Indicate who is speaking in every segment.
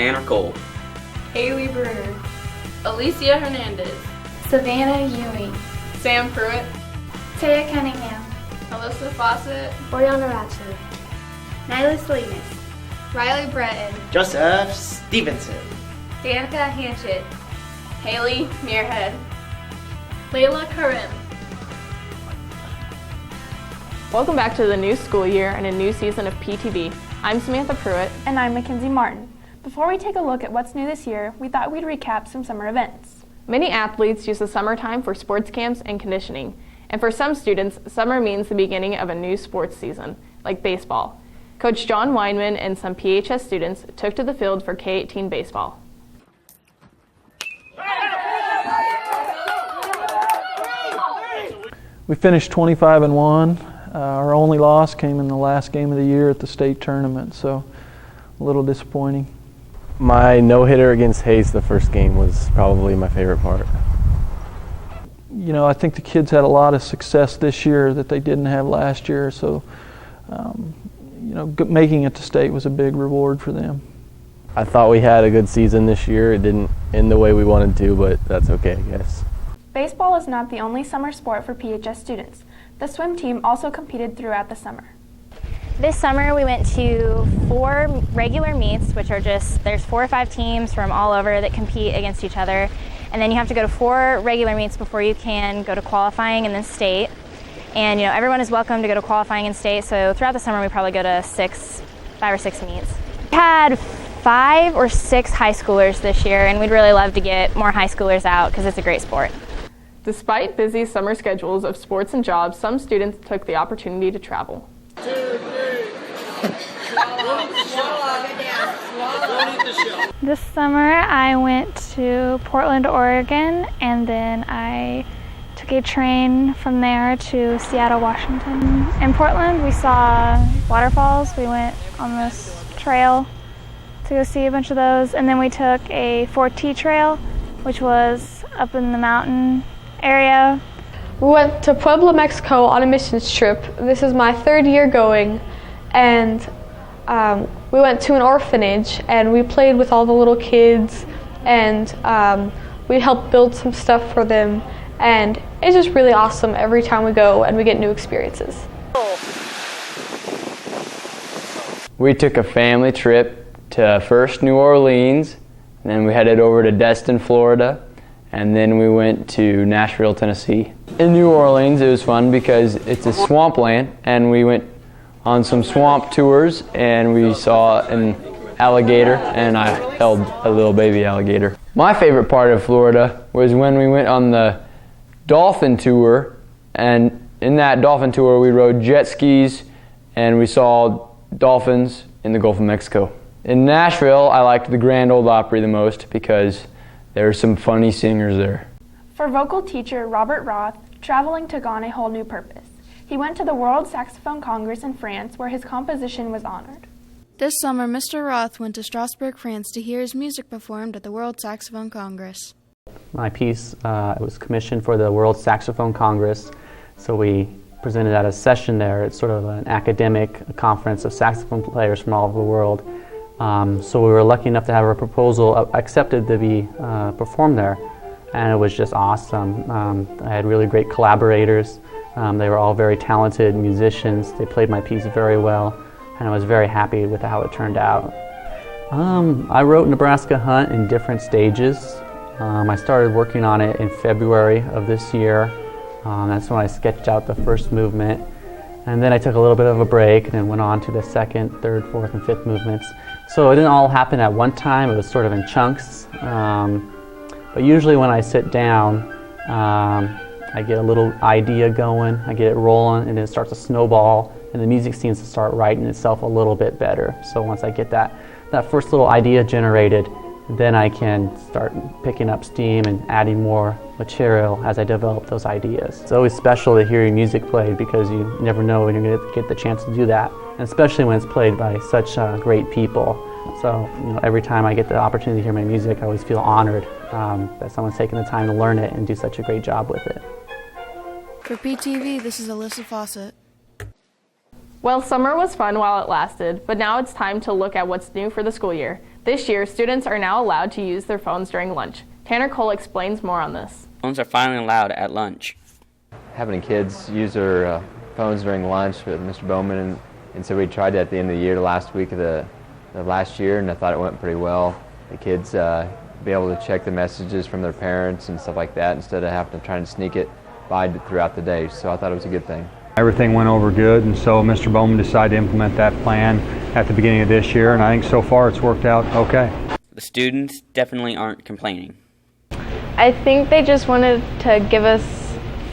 Speaker 1: Tanner Cole,
Speaker 2: Haley Bruner,
Speaker 3: Alicia Hernandez,
Speaker 4: Savannah Ewing,
Speaker 3: Sam Pruitt,
Speaker 4: Taya Cunningham,
Speaker 3: Alyssa Fawcett,
Speaker 4: Oriana Ratcliffe, Nyla Salinas,
Speaker 2: Riley Breton,
Speaker 5: Joseph Stevenson,
Speaker 2: Danica Hanchett,
Speaker 3: Haley Muirhead,
Speaker 2: Layla Karim.
Speaker 6: Welcome back to the new school year and a new season of PTV. I'm Samantha Pruitt.
Speaker 7: And I'm Mackenzie Martin. Before we take a look at what's new this year, we thought we'd recap some summer events.
Speaker 6: Many athletes use the summertime for sports camps and conditioning. And for some students, summer means the beginning of a new sports season, like baseball. Coach John Weinman and some PHS students took to the field for K-18 baseball.
Speaker 8: We finished 25-1. Our only loss came in the last game of the year at the state tournament, so a little disappointing.
Speaker 9: My no-hitter against Hayes the first game was probably my favorite part.
Speaker 8: You know, I think the kids had a lot of success this year that they didn't have last year, so you know, making it to state was a big reward for them.
Speaker 9: I thought we had a good season this year. It didn't end the way we wanted to, but that's okay, I guess.
Speaker 7: Baseball is not the only summer sport for PHS students. The swim team also competed throughout the summer.
Speaker 10: This summer we went to 4 regular meets, which are just, there's 4 or 5 teams from all over that compete against each other. And then you have to go to 4 regular meets before you can go to qualifying and then state. And you know, everyone is welcome to go to qualifying and state, so throughout the summer we probably go to 5 or 6 meets. We had 5 or 6 high schoolers this year, and we'd really love to get more high schoolers out because it's a great sport.
Speaker 6: Despite busy summer schedules of sports and jobs, some students took the opportunity to travel.
Speaker 11: 2, 3.
Speaker 12: This summer I went to Portland, Oregon, and then I took a train from there to Seattle, Washington. In Portland we saw waterfalls. We went on this trail to go see a bunch of those, and then we took a 4T trail, which was up in the mountain area.
Speaker 13: We went to Puebla, Mexico on a missions trip. This is my 3rd year going, and we went to an orphanage and we played with all the little kids, and we helped build some stuff for them, and it's just really awesome every time we go and we get new experiences.
Speaker 14: We took a family trip to first New Orleans, and then we headed over to Destin, Florida, and then we went to Nashville, Tennessee. In New Orleans, it was fun because it's a swampland, and we went on some swamp tours, and we saw an alligator, and I held a little baby alligator. My favorite part of Florida was when we went on the dolphin tour, and in that dolphin tour we rode jet skis, and we saw dolphins in the Gulf of Mexico. In Nashville, I liked the Grand Ole Opry the most because there were some funny singers there.
Speaker 7: For vocal teacher Robert Roth, traveling took on a whole new purpose. He went to the World Saxophone Congress in France, where his composition was honored.
Speaker 15: This summer, Mr. Roth went to Strasbourg, France to hear his music performed at the World Saxophone Congress.
Speaker 16: My piece was commissioned for the World Saxophone Congress, so we presented at a session there. It's sort of an academic conference of saxophone players from all over the world. So we were lucky enough to have our proposal accepted to be performed there, and it was just awesome. I had really great collaborators. They were all very talented musicians. They played my piece very well, and I was very happy with how it turned out. I wrote Nebraska Hunt in different stages. I started working on it in February of this year. That's when I sketched out the first movement. And then I took a little bit of a break and then went on to the 2nd, 3rd, 4th, and 5th movements. So it didn't all happen at one time. It was sort of in chunks. But usually when I sit down, I get a little idea going, I get it rolling, and then it starts to snowball, and the music seems to start writing itself a little bit better. So once I get that first little idea generated, then I can start picking up steam and adding more material as I develop those ideas. It's always special to hear your music played because you never know when you're going to get the chance to do that, and especially when it's played by such great people. So every time I get the opportunity to hear my music, I always feel honored that someone's taken the time to learn it and do such a great job with it.
Speaker 15: For PTV, this is Alyssa Fawcett.
Speaker 6: Well, summer was fun while it lasted, but now it's time to look at what's new for the school year. This year, students are now allowed to use their phones during lunch. Tanner Cole explains more on this.
Speaker 1: Phones are finally allowed at lunch.
Speaker 9: Having kids use their phones during lunch with Mr. Bowman, and so we tried that at the end of the year, the last week of the last year, and I thought it went pretty well. The kids be able to check the messages from their parents and stuff like that instead of having to try and sneak it by throughout the day, so I thought it was a good thing.
Speaker 17: Everything went over good, and so Mr. Bowman decided to implement that plan at the beginning of this year, and I think so far it's worked out okay.
Speaker 1: The students definitely aren't complaining.
Speaker 18: I think they just wanted to give us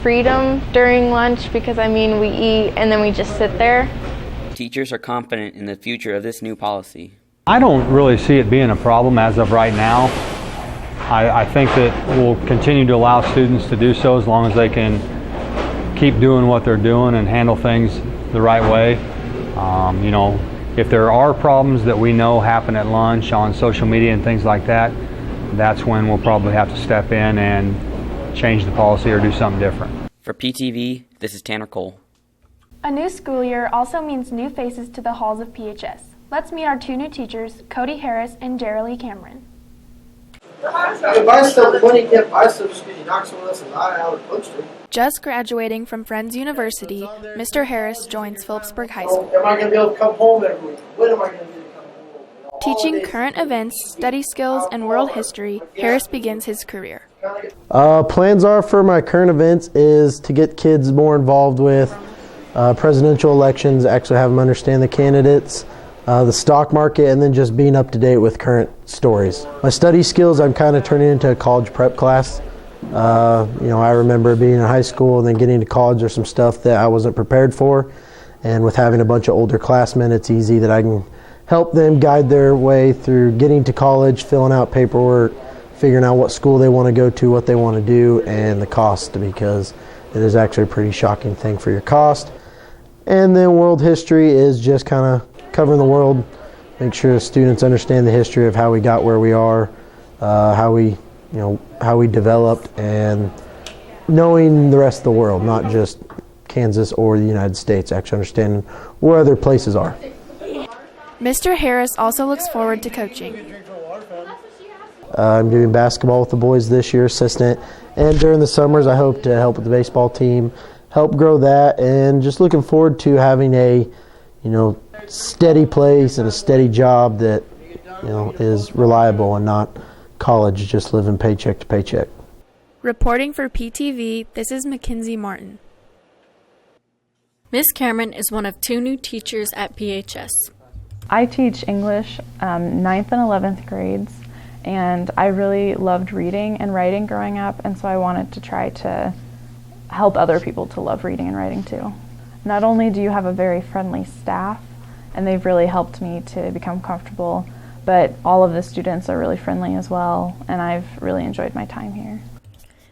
Speaker 18: freedom during lunch because, we eat and then we just sit there.
Speaker 1: Teachers are confident in the future of this new policy.
Speaker 17: I don't really see it being a problem as of right now. I think that we'll continue to allow students to do so as long as they can keep doing what they're doing and handle things the right way. If there are problems that we know happen at lunch on social media and things like that, that's when we'll probably have to step in and change the policy or do something different.
Speaker 1: For PTV, this is Tanner Cole.
Speaker 7: A new school year also means new faces to the halls of PHS. Let's meet our two new teachers, Cody Harris and Jerilee Cameron.
Speaker 19: You buy stuff, the money you can't buy stuff just because you knock someone else's eye out of the bookstore.
Speaker 15: Just graduating from Friends University, Mr. Harris joins Phillipsburg High School.
Speaker 19: Am I going to be able to come home every week? When am I going to be able to come home?
Speaker 15: Teaching current events, study skills, and world history, Harris begins his career.
Speaker 20: Plans are for my current events is to get kids more involved with presidential elections, actually have them understand the candidates, the stock market, and then just being up to date with current stories. My study skills, I'm kind of turning into a college prep class. I remember being in high school and then getting to college, there's some stuff that I wasn't prepared for, and with having a bunch of older classmen, it's easy that I can help them guide their way through getting to college, filling out paperwork, figuring out what school they want to go to, what they want to do, and the cost, because it is actually a pretty shocking thing for your cost. And then world history is just kind of covering the world, make sure the students understand the history of how we got where we are, how we developed, and knowing the rest of the world, not just Kansas or the United States, actually understanding where other places are.
Speaker 15: Mr. Harris also looks forward to coaching.
Speaker 20: I'm doing basketball with the boys this year, assistant, and during the summers I hope to help with the baseball team, help grow that, and just looking forward to having a steady place and a steady job that is reliable and not college, just living paycheck to paycheck.
Speaker 15: Reporting for PTV, this is Mackenzie Martin.
Speaker 21: Miss Cameron is one of two new teachers at PHS.
Speaker 22: I teach English 9th and 11th grades, and I really loved reading and writing growing up, and so I wanted to try to help other people to love reading and writing too. Not only do you have a very friendly staff, and they've really helped me to become comfortable, but all of the students are really friendly as well, and I've really enjoyed my time here.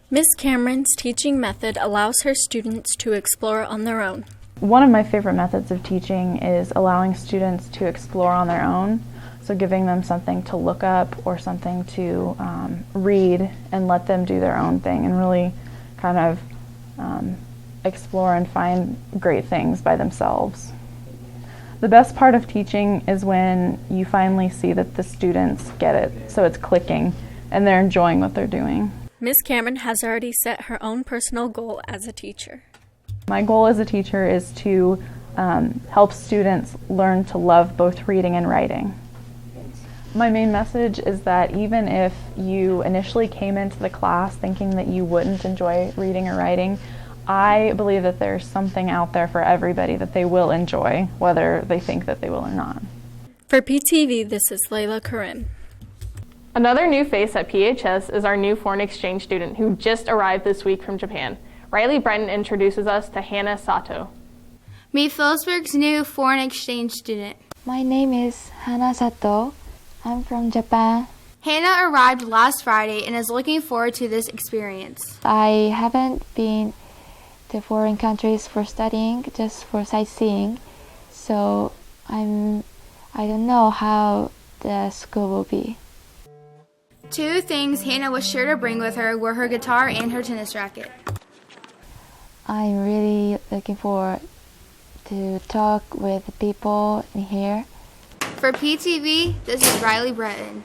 Speaker 21: Miss Cameron's teaching method allows her students to explore on their own.
Speaker 22: One of my favorite methods of teaching is allowing students to explore on their own, so giving them something to look up or something to read and let them do their own thing and really kind of explore and find great things by themselves. The best part of teaching is when you finally see that the students get it, so it's clicking and they're enjoying what they're doing.
Speaker 21: Miss Cameron has already set her own personal goal as a teacher.
Speaker 22: My goal as a teacher is to help students learn to love both reading and writing. My main message is that even if you initially came into the class thinking that you wouldn't enjoy reading or writing, I believe that there's something out there for everybody that they will enjoy, whether they think that they will or not.
Speaker 21: For PTV, this is Layla Karim.
Speaker 6: Another new face at PHS is our new foreign exchange student who just arrived this week from Japan. Riley Brenton introduces us to Hannah Sato.
Speaker 2: Meet Phillipsburg's new foreign exchange student.
Speaker 23: My name is Hannah Sato. I'm from Japan.
Speaker 2: Hannah arrived last Friday and is looking forward to this experience.
Speaker 23: I haven't been to foreign countries for studying, just for sightseeing. So I don't know how the school will be.
Speaker 2: Two things Hannah was sure to bring with her were her guitar and her tennis racket.
Speaker 23: I'm really looking forward to talk with people in here.
Speaker 2: For PTV, this is Riley Breton.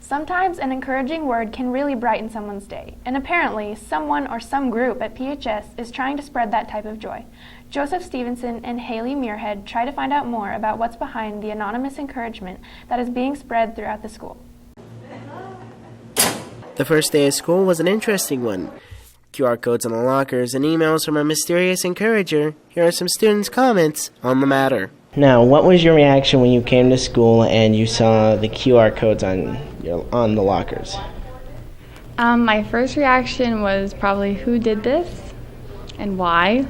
Speaker 7: Sometimes an encouraging word can really brighten someone's day, and apparently someone or some group at PHS is trying to spread that type of joy. Joseph Stevenson and Haley Muirhead try to find out more about what's behind the anonymous encouragement that is being spread throughout the school.
Speaker 3: The first day of school was an interesting one. QR codes on the lockers and emails from a mysterious encourager. Here are some students' comments on the matter. Now, what was your reaction when you came to school and you saw the QR codes on the lockers?
Speaker 4: My first reaction was probably, who did this and why?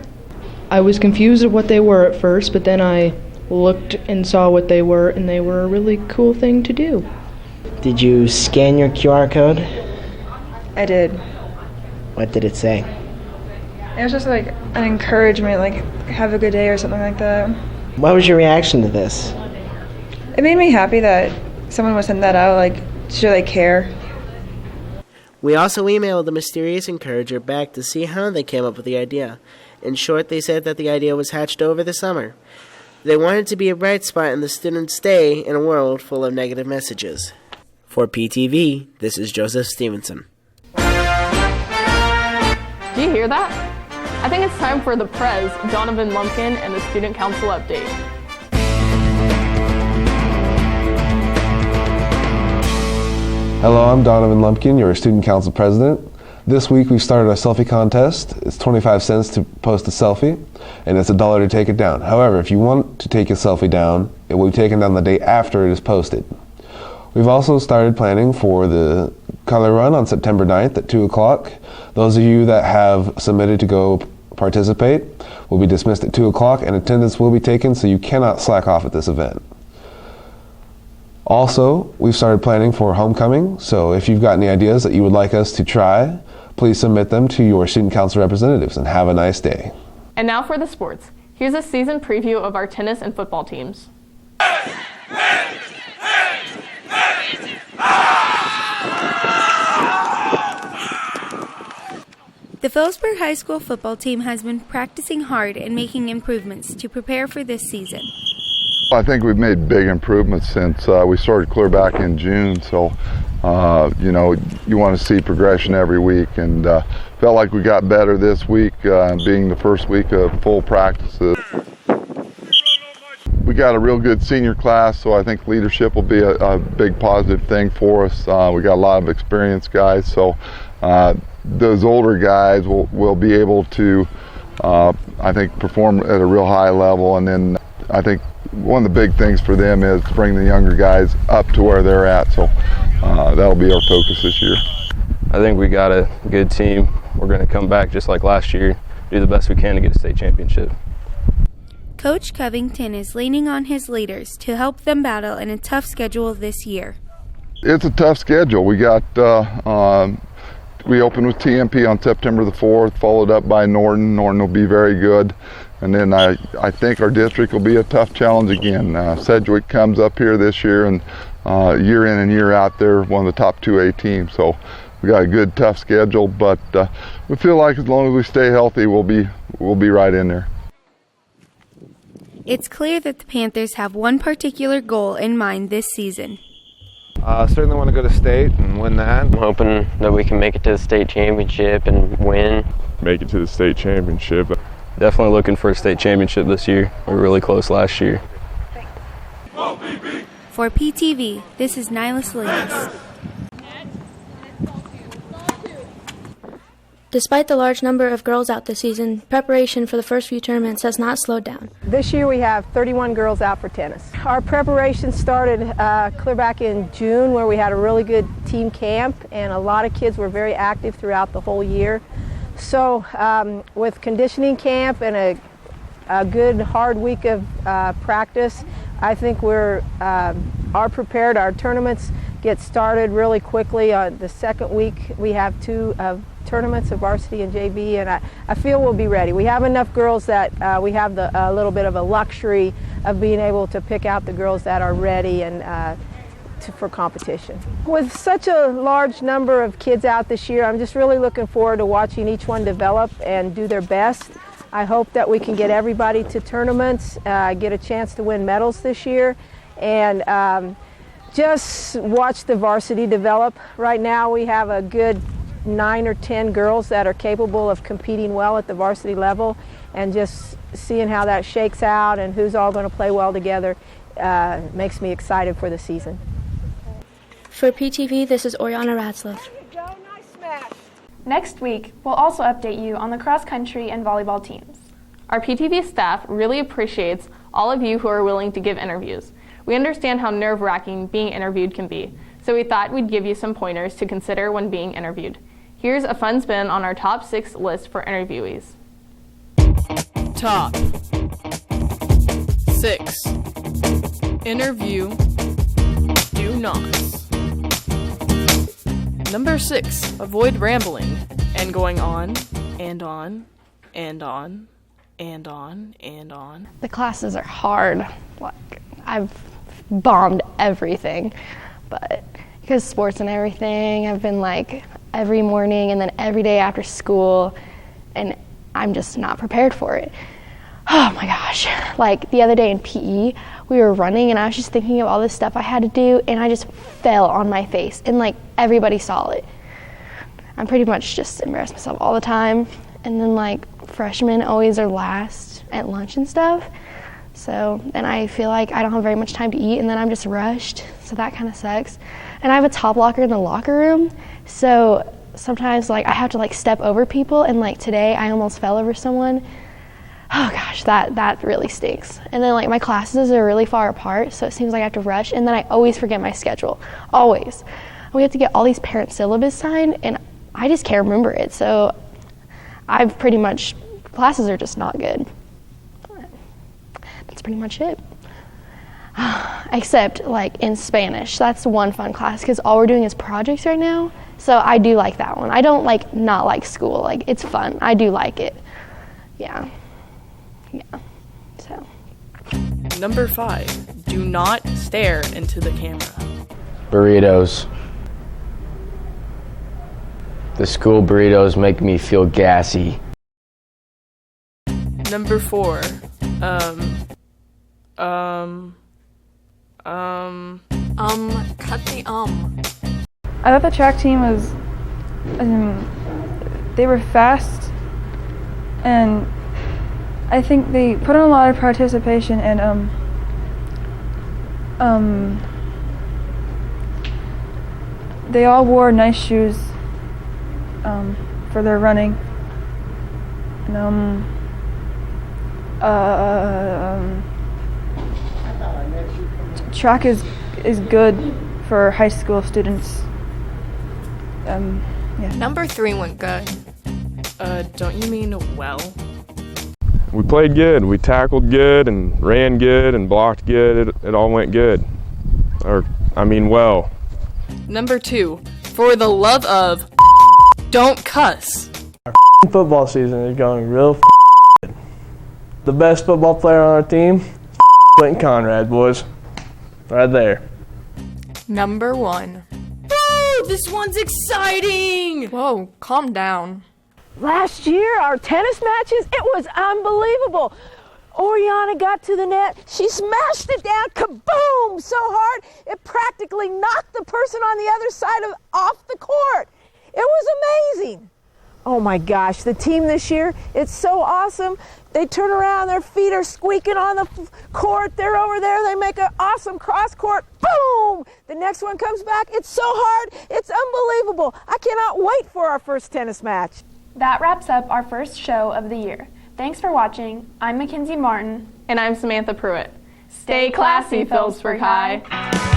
Speaker 5: I was confused at what they were at first, but then I looked and saw what they were, and they were a really cool thing to do.
Speaker 3: Did you scan your QR code?
Speaker 5: I did.
Speaker 3: What did it say?
Speaker 5: It was just like an encouragement, like have a good day or something like that.
Speaker 3: What was your reaction to this?
Speaker 5: It made me happy that someone was sending that out, like, to show they care.
Speaker 3: We also emailed the mysterious encourager back to see how they came up with the idea. In short, they said that the idea was hatched over the summer. They wanted to be a bright spot in the students' day in a world full of negative messages. For PTV, this is Joseph Stevenson.
Speaker 6: Do you hear that? I think it's time for the Prez, Donovan Lumpkin, and the Student Council update.
Speaker 24: Hello, I'm Donovan Lumpkin, your Student Council President. This week we've started a selfie contest. It's 25 cents to post a selfie, and it's $1 to take it down. However, if you want to take a selfie down, it will be taken down the day after it is posted. We've also started planning for the color run on September 9th at 2 o'clock. Those of you that have submitted to go participate will be dismissed at 2 o'clock, and attendance will be taken, so you cannot slack off at this event. Also, we've started planning for homecoming, so if you've got any ideas that you would like us to try, please submit them to your student council representatives, and have a nice day.
Speaker 6: And now for the sports. Here's a season preview of our tennis and football teams.
Speaker 25: The Phillipsburg High School football team has been practicing hard and making improvements to prepare for this season.
Speaker 26: I think we've made big improvements since we started clear back in June, so you want to see progression every week, and felt like we got better this week, being the first week of full practices. We got a real good senior class, so I think leadership will be a big positive thing for us. We got a lot of experienced guys, so those older guys will be able to, I think, perform at a real high level, and then I think one of the big things for them is to bring the younger guys up to where they're at, so that'll be our focus this year.
Speaker 27: I think we got a good team. We're going to come back just like last year, do the best we can to get a state championship.
Speaker 25: Coach Covington is leaning on his leaders to help them battle in a tough schedule this year.
Speaker 26: It's a tough schedule. We got we opened with TMP on September the 4th, followed up by Norton. Norton will be very good. And then I think our district will be a tough challenge again. Sedgwick comes up here this year, and year in and year out, they're one of the top 2A teams. So we got a good, tough schedule, but we feel like as long as we stay healthy, we'll be right in there.
Speaker 25: It's clear that the Panthers have one particular goal in mind this season.
Speaker 28: Certainly want to go to state and win that.
Speaker 29: I'm hoping that we can make it to the state championship and win.
Speaker 28: Make it to the state championship.
Speaker 27: Definitely looking for a state championship this year. We were really close last year.
Speaker 25: For PTV, this is Nyla Salinas.
Speaker 30: Despite the large number of girls out this season, preparation for the first few tournaments has not slowed down.
Speaker 31: This year we have 31 girls out for tennis. Our preparation started clear back in June, where we had a really good team camp, and a lot of kids were very active throughout the whole year. So with conditioning camp and a good hard week of practice, I think we're prepared. Our tournaments get started really quickly. The second week we have two tournaments of varsity and JV, and I feel we'll be ready. We have enough girls that we have a little bit of a luxury of being able to pick out the girls that are ready and for competition. With such a large number of kids out this year, I'm just really looking forward to watching each one develop and do their best. I hope that we can get everybody to tournaments, get a chance to win medals this year, and just watch the varsity develop. Right now we have a good 9 or 10 girls that are capable of competing well at the varsity level, and just seeing how that shakes out and who's all going to play well together makes me excited for the season.
Speaker 30: For PTV, this is Oriana Ratzlaff.
Speaker 7: Next week, we'll also update you on the cross country and volleyball teams.
Speaker 6: Our PTV staff really appreciates all of you who are willing to give interviews. We understand how nerve-wracking being interviewed can be, so we thought we'd give you some pointers to consider when being interviewed. Here's a fun spin on our top 6 list for interviewees.
Speaker 1: Top 6 Interview Do Nots. Number 6, avoid rambling and going on and on and on and on and on.
Speaker 8: The classes are hard. Like, I've bombed everything, but because sports and everything, I've been like every morning and then every day after school, and I'm just not prepared for it. Oh my gosh. Like the other day in PE, we were running and I was just thinking of all this stuff I had to do, and I just fell on my face, and like everybody saw it. I'm pretty much just embarrassed myself all the time. And then like freshmen always are last at lunch and stuff. So, and I feel like I don't have very much time to eat, and then I'm just rushed. So that kind of sucks. And I have a top locker in the locker room. So sometimes like I have to like step over people, and like today I almost fell over someone. Oh gosh, that really stinks. And then like my classes are really far apart, so it seems like I have to rush, and then I always forget my schedule, always. We have to get all these parent syllabus signed, and I just can't remember it. So I've pretty much, classes are just not good. That's pretty much it. Except like in Spanish, that's one fun class because all we're doing is projects right now. So I do like that one. I don't like not like school. Like it's fun. I do like it. Yeah. So.
Speaker 1: Number 5, do not stare into the camera.
Speaker 9: Burritos. The school burritos make me feel gassy.
Speaker 1: Number 4, cut the
Speaker 10: I thought the track team was, they were fast, and I think they put in a lot of participation, and they all wore nice shoes for their running. And track is good for high school students. Yeah.
Speaker 1: Number 3 went good. Don't you mean well?
Speaker 28: We played good. We tackled good and ran good and blocked good. It all went good. Well.
Speaker 1: Number 2, for the love of don't cuss.
Speaker 11: Our football season is going real good. The best football player on our team, Clinton Conrad, boys. Right there.
Speaker 1: Number 1. Woo! This one's exciting!
Speaker 10: Whoa, calm down.
Speaker 31: Last year, our tennis matches, it was unbelievable. Oriana got to the net, she smashed it down, kaboom, so hard, it practically knocked the person on the other side off the court. It was amazing. Oh my gosh, the team this year, it's so awesome. They turn around, their feet are squeaking on the court, they're over there, they make an awesome cross court, boom! The next one comes back, it's so hard, it's unbelievable. I cannot wait for our first tennis match.
Speaker 7: That wraps up our first show of the year. Thanks for watching. I'm Mackenzie Martin.
Speaker 6: And I'm Samantha Pruitt. Stay classy, Phillipsburg High.